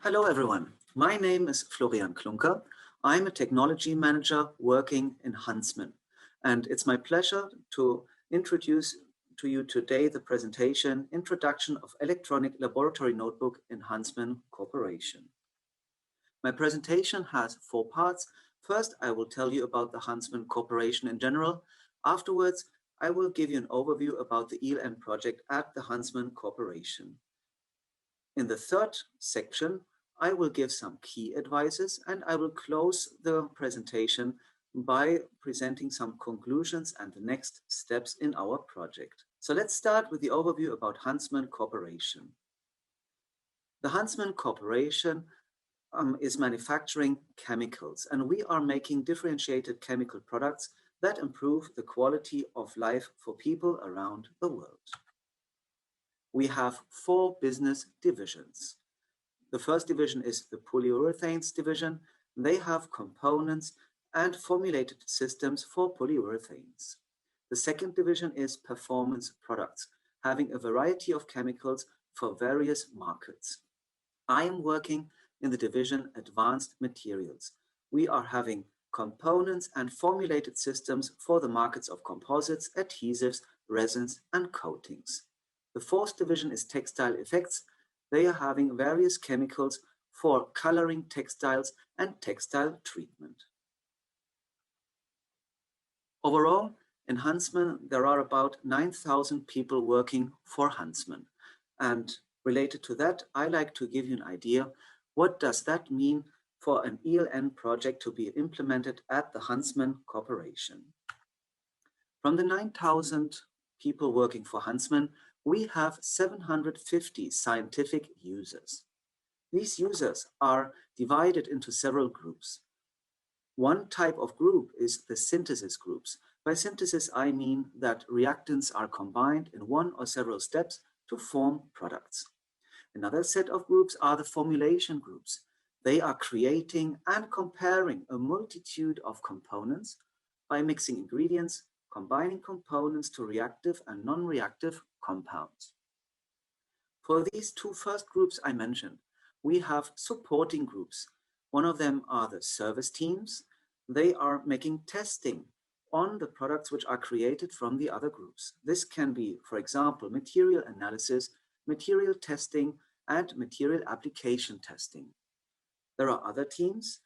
Hello everyone, my name is Florian Klunker. I'm a technology manager working in Huntsman, and it's my pleasure to introduce to you today the presentation Introduction of Electronic Laboratory Notebook in Huntsman Corporation. My presentation has 4 parts. First, I will tell you about the Huntsman Corporation in general. Afterwards, I will give you an overview about the ELN project at the Huntsman Corporation. In the third section, I will give some key advices and I will close the presentation by presenting some conclusions and the next steps in our project. So let's start with the overview about Huntsman Corporation. The Huntsman Corporation is manufacturing chemicals, and we are making differentiated chemical products that improve the quality of life for people around the world. We have 4 business divisions. The first division is the polyurethanes division. They have components and formulated systems for polyurethanes. The second division is performance products, having a variety of chemicals for various markets. I am working in the division advanced materials. We are having components and formulated systems for the markets of composites, adhesives, resins, and coatings. The fourth division is textile effects. They are having various chemicals for coloring textiles and textile treatment. Overall, in Huntsman, there are about 9,000 people working for Huntsman. And related to that, I like to give you an idea. What does that mean for an ELN project to be implemented at the Huntsman Corporation? From the 9,000 people working for Huntsman, we have 750 scientific users. These users are divided into several groups. One type of group is the synthesis groups. By synthesis, I mean that reactants are combined in one or several steps to form products. Another set of groups are the formulation groups. They are creating and comparing a multitude of components by mixing ingredients, combining components to reactive and non-reactive compounds. For these 2 first groups I mentioned, we have supporting groups. One of them are the service teams. They are making testing on the products which are created from the other groups. This can be, for example, material analysis, material testing, and material application testing. There are other teams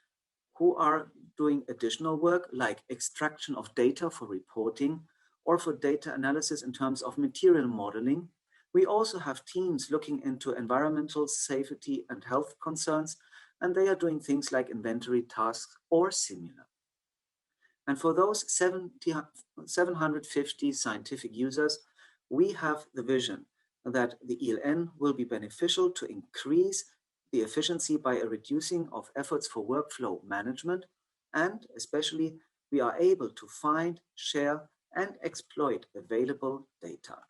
who are doing additional work like extraction of data for reporting or for data analysis in terms of material modeling. We also have teams looking into environmental safety and health concerns, and they are doing things like inventory tasks or similar. And for those 750 scientific users, we have the vision that the ELN will be beneficial to increase the efficiency by a reducing of efforts for workflow management, and especially we are able to find, share, and exploit available data.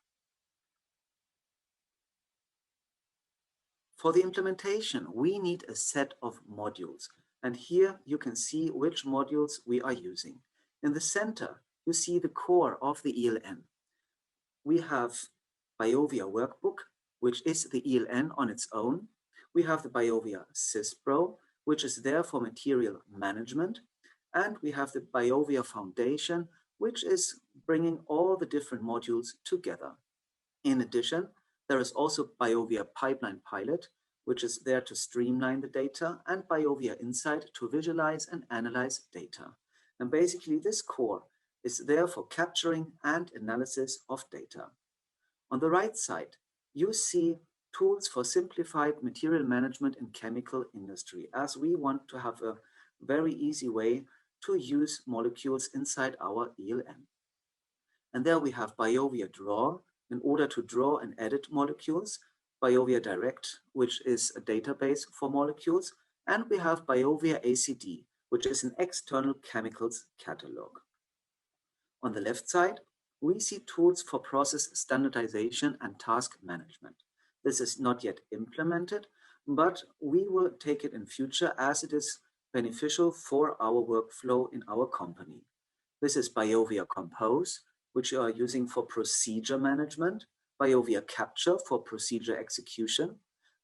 For the implementation, we need a set of modules, and here you can see which modules we are using. In the center, you see the core of the ELN. We have BIOVIA Workbook, which is the ELN on its own. We have the BIOVIA CISPro, which is there for material management. And we have the BIOVIA Foundation, which is bringing all the different modules together. In addition, there is also BIOVIA Pipeline Pilot, which is there to streamline the data, and BIOVIA Insight to visualize and analyze data. And basically this core is there for capturing and analysis of data. On the right side, you see tools for simplified material management in chemical industry, as we want to have a very easy way to use molecules inside our ELN. And there we have BIOVIA Draw in order to draw and edit molecules, BIOVIA Direct, which is a database for molecules, and we have BIOVIA ACD, which is an external chemicals catalog. On the left side, we see tools for process standardization and task management. This is not yet implemented, but we will take it in future as it is beneficial for our workflow in our company. This is BIOVIA Compose, which you are using for procedure management, BIOVIA Capture for procedure execution,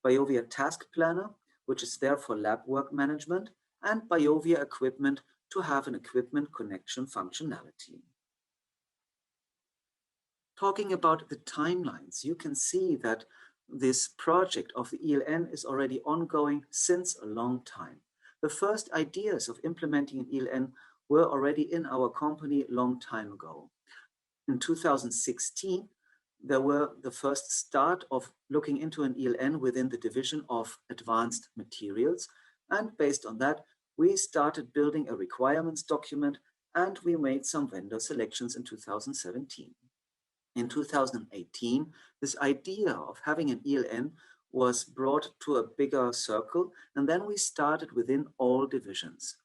BIOVIA Task Planner, which is there for lab work management, and BIOVIA equipment to have an equipment connection functionality. Talking about the timelines, you can see that this project of the ELN is already ongoing since a long time. The first ideas of implementing an ELN were already in our company a long time ago. In 2016, there were the first start of looking into an ELN within the division of advanced materials. And based on that, we started building a requirements document and we made some vendor selections in 2017. In 2018, this idea of having an ELN was brought to a bigger circle, and then we started within all divisions.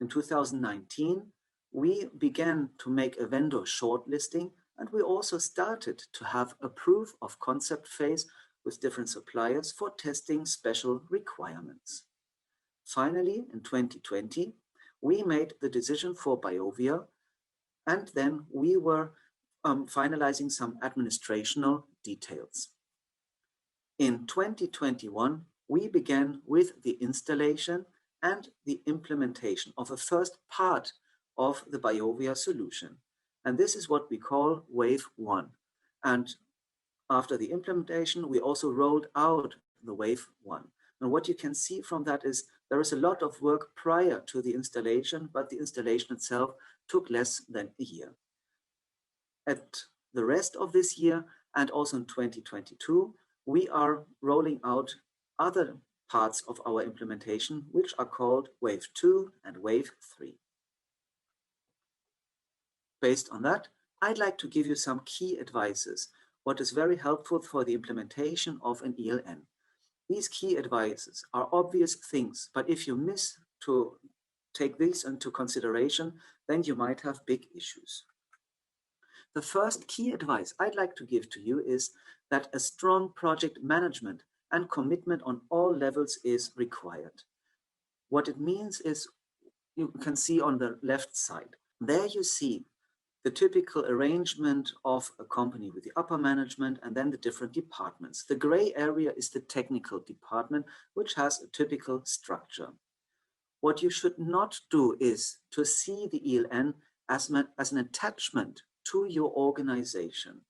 In 2019, we began to make a vendor shortlisting, and we also started to have a proof of concept phase with different suppliers for testing special requirements. Finally, in 2020, we made the decision for BIOVIA, and then we were finalizing some administrational details. In 2021, we began with the installation and the implementation of a first part of the BIOVIA solution. And this is what we call Wave 1. And after the implementation, we also rolled out the Wave 1. And what you can see from that is there is a lot of work prior to the installation, but the installation itself took less than a year. At the rest of this year and also in 2022, we are rolling out other parts of our implementation, which are called Wave 2 and Wave 3. Based on that, I'd like to give you some key advices, what is very helpful for the implementation of an ELN. These key advices are obvious things, but if you miss to take these into consideration, then you might have big issues. The first key advice I'd like to give to you is that a strong project management and commitment on all levels is required. What it means is, you can see on the left side, there you see the typical arrangement of a company with the upper management and then the different departments. The gray area is the technical department, which has a typical structure. What you should not do is to see the ELN as an attachment to your organization.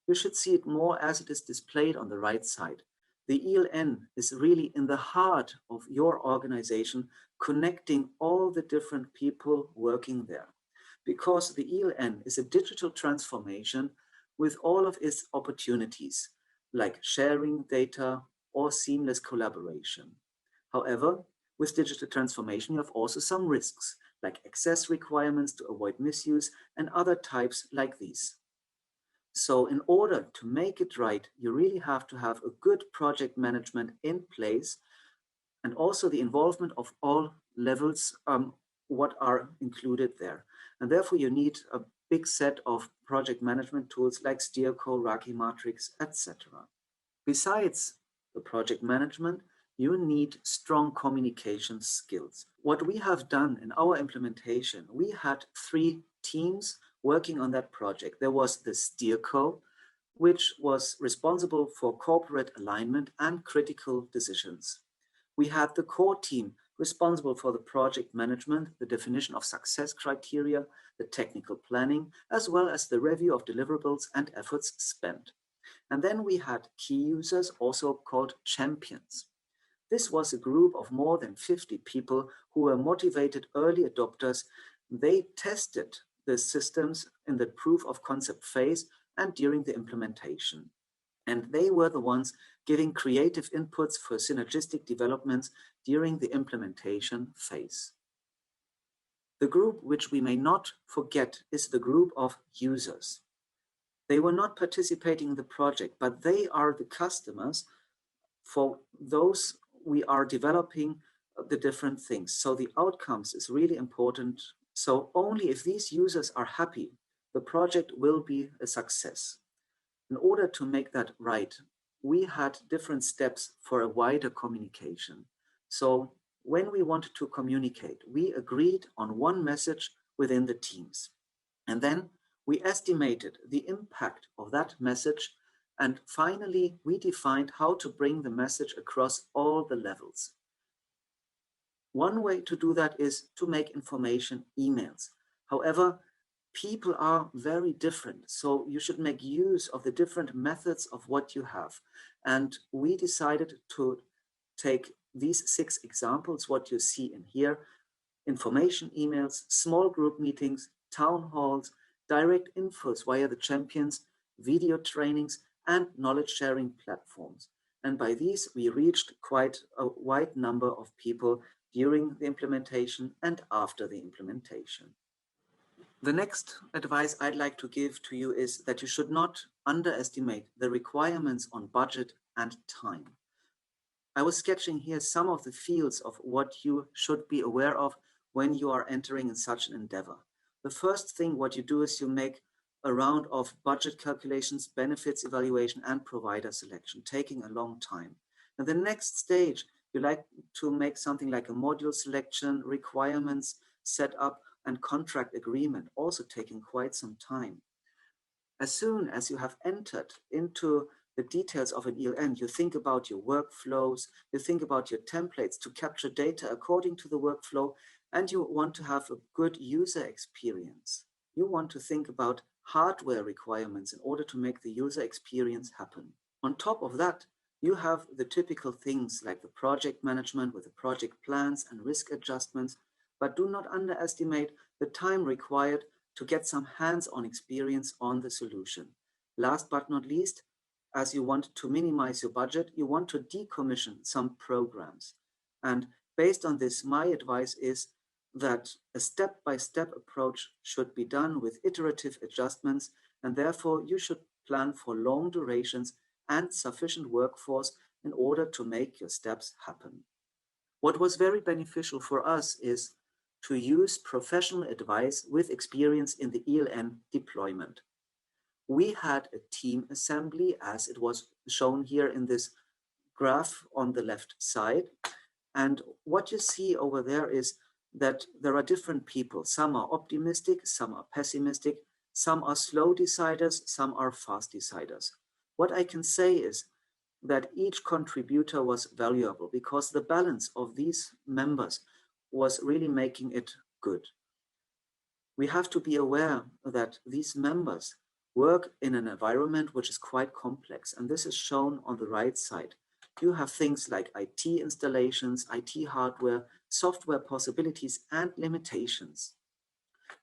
You should see it more as it is displayed on the right side. The ELN is really in the heart of your organization, connecting all the different people working there. Because the ELN is a digital transformation with all of its opportunities, like sharing data or seamless collaboration. However, with digital transformation, you have also some risks, like access requirements to avoid misuse and other types like these. So in order to make it right, you really have to have a good project management in place, and also the involvement of all levels what are included there. And therefore you need a big set of project management tools like SteerCo, Raki Matrix, etc. Besides the project management, you need strong communication skills. What we have done in our implementation, we had 3 teams working on that project. There was the SteerCo, which was responsible for corporate alignment and critical decisions. We had the core team responsible for the project management, the definition of success criteria, the technical planning, as well as the review of deliverables and efforts spent. And then we had key users, also called champions. This was a group of more than 50 people who were motivated early adopters. They tested the systems in the proof of concept phase and during the implementation. And they were the ones giving creative inputs for synergistic developments during the implementation phase. The group which we may not forget is the group of users. They were not participating in the project, but they are the customers for those we are developing the different things. So the outcomes is really important. So only if these users are happy, the project will be a success. In order to make that right, we had different steps for a wider communication. So when we wanted to communicate, we agreed on one message within the teams. And then we estimated the impact of that message. And finally, we defined how to bring the message across all the levels. One way to do that is to make information emails. However, people are very different, so you should make use of the different methods of what you have. And we decided to take these 6 examples, what you see in here: information emails, small group meetings, town halls, direct infos via the champions, video trainings, and knowledge sharing platforms. And by these, we reached quite a wide number of people during the implementation and after the implementation. The next advice I'd like to give to you is that you should not underestimate the requirements on budget and time. I was sketching here some of the fields of what you should be aware of when you are entering in such an endeavor. The first thing what you do is you make a round of budget calculations, benefits evaluation, and provider selection, taking a long time. And the next stage, you like to make something like a module selection, requirements set up, and contract agreement, also taking quite some time. As soon as you have entered into the details of an ELN, you think about your workflows, you think about your templates to capture data according to the workflow, and you want to have a good user experience. You want to think about hardware requirements in order to make the user experience happen. On top of that, you have the typical things like the project management with the project plans and risk adjustments, but do not underestimate the time required to get some hands-on experience on the solution. Last but not least, as you want to minimize your budget, you want to decommission some programs. And based on this, my advice is that a step-by-step approach should be done with iterative adjustments, and therefore you should plan for long durations and sufficient workforce in order to make your steps happen. What was very beneficial for us is to use professional advice with experience in the ELN deployment. We had a team assembly, as it was shown here in this graph on the left side. And what you see over there is that there are different people. Some are optimistic, some are pessimistic, some are slow deciders, some are fast deciders. What I can say is that each contributor was valuable because the balance of these members was really making it good. We have to be aware that these members work in an environment which is quite complex, and this is shown on the right side. You have things like IT installations, IT hardware, software possibilities, and limitations.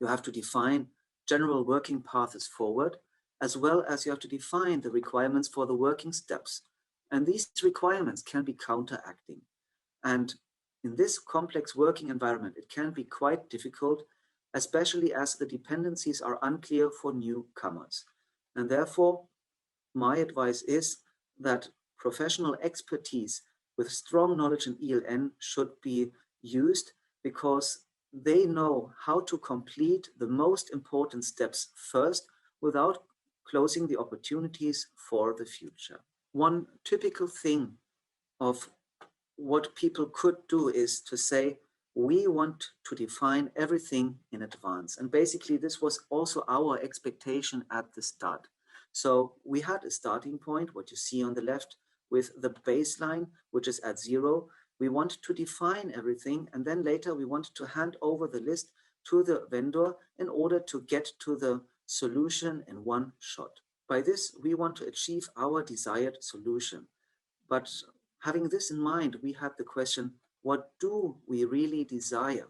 You have to define general working paths forward, as well as you have to define the requirements for the working steps. And these requirements can be counteracting. And in this complex working environment, it can be quite difficult, especially as the dependencies are unclear for newcomers. And therefore, my advice is that professional expertise with strong knowledge in ELN should be used because they know how to complete the most important steps first without closing the opportunities for the future. One typical thing of what people could do is to say, we want to define everything in advance. And basically, this was also our expectation at the start. So we had a starting point, what you see on the left, with the baseline, which is at 0. We want to define everything, and then later we want to hand over the list to the vendor in order to get to the solution in one shot. By this, we want to achieve our desired solution. But having this in mind, we had the question, what do we really desire?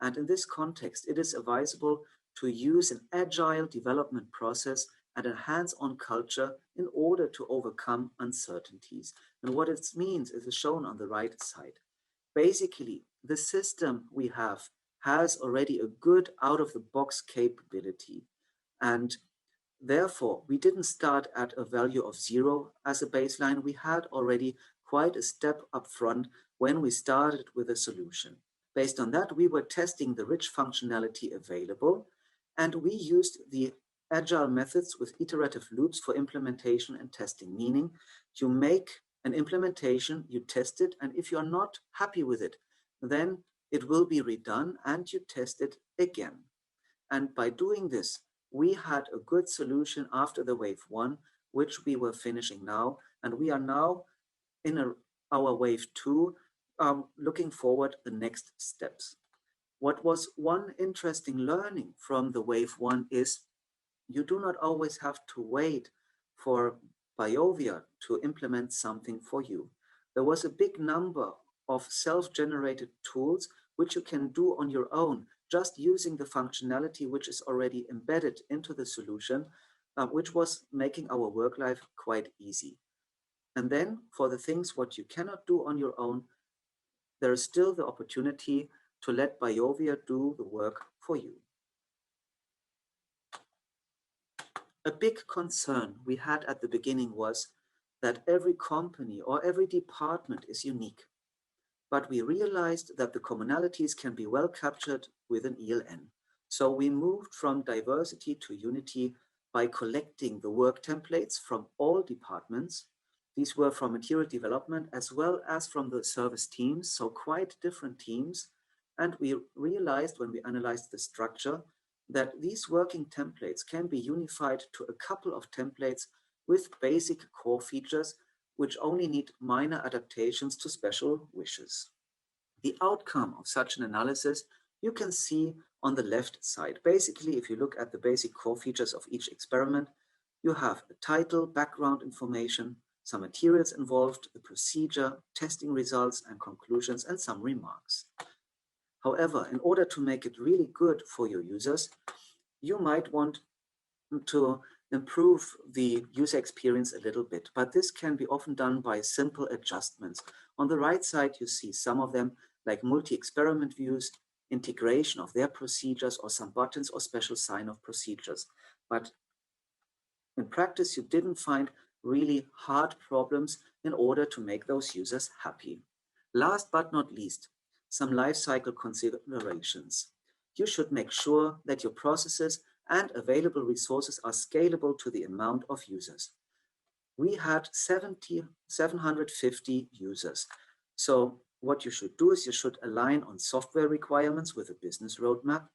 And in this context, it is advisable to use an agile development process and a hands-on culture in order to overcome uncertainties. And what it means is shown on the right side. Basically, the system we have has already a good out-of-the-box capability. And therefore, we didn't start at a value of 0 as a baseline. We had already quite a step up front when we started with a solution. Based on that, we were testing the rich functionality available, and we used the agile methods with iterative loops for implementation and testing, meaning you make an implementation, you test it, and if you're not happy with it, then it will be redone and you test it again. And by doing this, we had a good solution after the wave 1, which we were finishing now, and we are now in our wave 2, looking forward the next steps. What was one interesting learning from the wave 1 is you do not always have to wait for BIOVIA to implement something for you. There was a big number of self-generated tools which you can do on your own, just using the functionality which is already embedded into the solution, which was making our work life quite easy. And then for the things what you cannot do on your own, there is still the opportunity to let BIOVIA do the work for you. A big concern we had at the beginning was that every company or every department is unique. But we realized that the commonalities can be well captured with an ELN. So we moved from diversity to unity by collecting the work templates from all departments. These were from material development as well as from the service teams, so quite different teams. And we realized when we analyzed the structure that these working templates can be unified to a couple of templates with basic core features which only need minor adaptations to special wishes. The outcome of such an analysis you can see on the left side. Basically, if you look at the basic core features of each experiment, you have a title, background information, some materials involved, the procedure, testing results and conclusions, and some remarks. However, in order to make it really good for your users, you might want to improve the user experience a little bit, but this can be often done by simple adjustments. On the right side, you see some of them like multi-experiment views, integration of their procedures, or some buttons or special sign-off procedures. But in practice, you didn't find really hard problems in order to make those users happy. Last but not least, some lifecycle considerations. You should make sure that your processes and available resources are scalable to the amount of users. We had 750 users. So what you should do is you should align on software requirements with a business roadmap.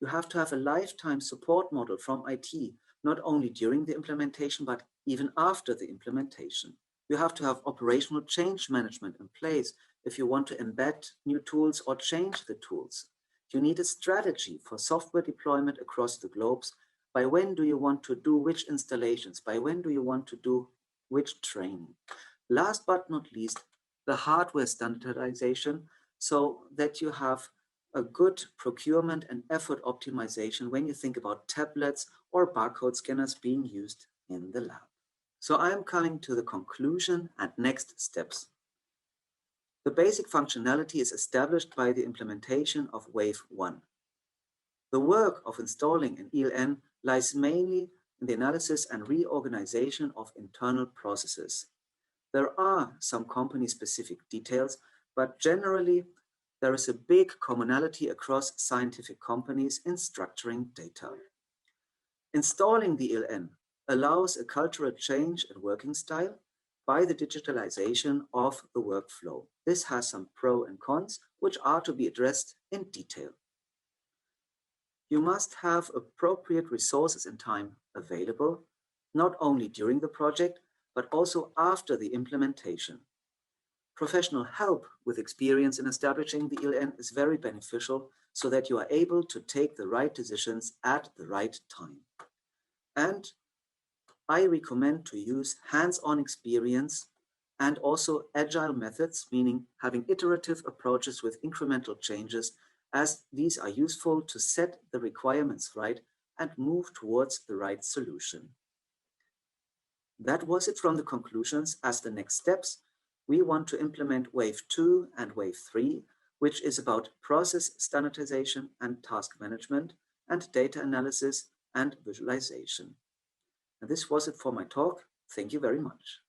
You have to have a lifetime support model from IT, not only during the implementation, but even after the implementation. You have to have operational change management in place if you want to embed new tools or change the tools. You need a strategy for software deployment across the globes. By when do you want to do which installations? By when do you want to do which training? Last but not least, the hardware standardization so that you have a good procurement and effort optimization when you think about tablets or barcode scanners being used in the lab. So I am coming to the conclusion and next steps. The basic functionality is established by the implementation of Wave 1. The work of installing an ELN lies mainly in the analysis and reorganization of internal processes. There are some company-specific details, but generally there is a big commonality across scientific companies in structuring data. Installing the ELN allows a cultural change in working style by the digitalization of the workflow. This has some pros and cons, which are to be addressed in detail. You must have appropriate resources and time available, not only during the project, but also after the implementation. Professional help with experience in establishing the ELN is very beneficial so that you are able to take the right decisions at the right time. And I recommend to use hands-on experience and also agile methods, meaning having iterative approaches with incremental changes, as these are useful to set the requirements right and move towards the right solution. That was it from the conclusions. As the next steps, we want to implement Wave 2 and Wave 3, which is about process standardization and task management and data analysis and visualization. And this was it for my talk. Thank you very much.